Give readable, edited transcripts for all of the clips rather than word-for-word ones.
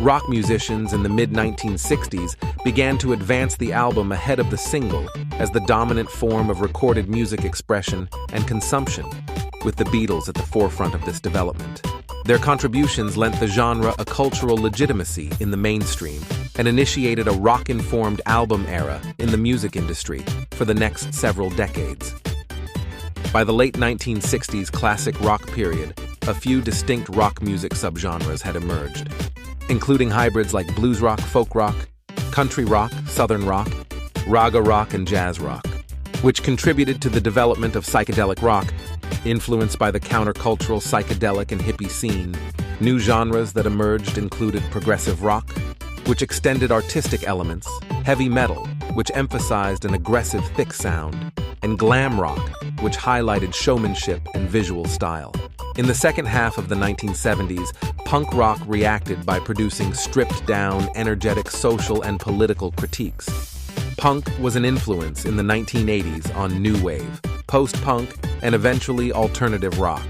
Rock musicians in the mid-1960s began to advance the album ahead of the single as the dominant form of recorded music expression and consumption, with the Beatles at the forefront of this development. Their contributions lent the genre a cultural legitimacy in the mainstream and initiated a rock-informed album era in the music industry for the next several decades. By the late 1960s classic rock period, a few distinct rock music subgenres had emerged, including hybrids like blues rock, folk rock, country rock, southern rock, raga rock, and jazz rock, which contributed to the development of psychedelic rock, influenced by the countercultural psychedelic and hippie scene. New genres that emerged included progressive rock, which extended artistic elements, heavy metal, which emphasized an aggressive, thick sound, and glam rock, which highlighted showmanship and visual style. In the second half of the 1970s, punk rock reacted by producing stripped-down, energetic social and political critiques. Punk was an influence in the 1980s on new wave, post-punk, and eventually alternative rock.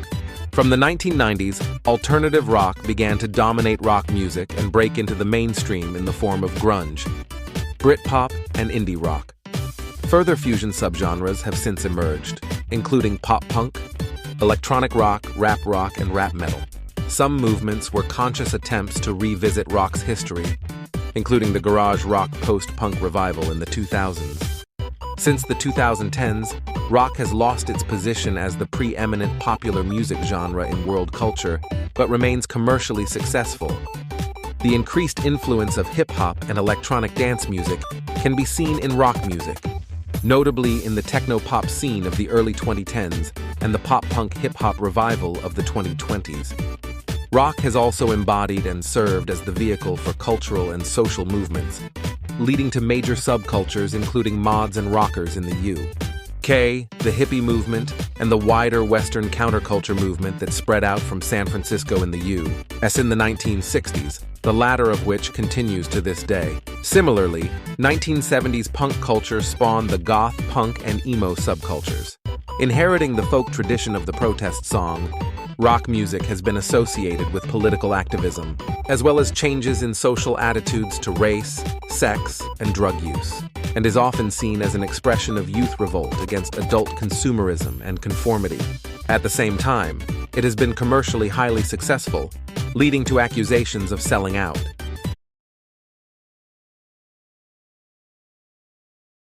From the 1990s, alternative rock began to dominate rock music and break into the mainstream in the form of grunge, Britpop, and indie rock. Further fusion subgenres have since emerged, including pop-punk, electronic rock, and rap metal. Some movements were conscious attempts to revisit rock's history, including the garage rock post-punk revival in the 2000s. Since the 2010s, rock has lost its position as the preeminent popular music genre in world culture, but remains commercially successful. The increased influence of hip-hop and electronic dance music can be seen in rock music, notably in the techno-pop scene of the early 2010s and the pop-punk hip-hop revival of the 2020s. Rock has also embodied and served as the vehicle for cultural and social movements, leading to major subcultures including mods and rockers in the UK, the hippie movement, and the wider Western counterculture movement that spread out from San Francisco in the U.S. in the 1960s, the latter of which continues to this day. Similarly, 1970s punk culture spawned the goth, punk, and emo subcultures. Inheriting the folk tradition of the protest song, rock music has been associated with political activism, as well as changes in social attitudes to race, sex, and drug use, and is often seen as an expression of youth revolt against adult consumerism and conformity. At the same time, it has been commercially highly successful, leading to accusations of selling out.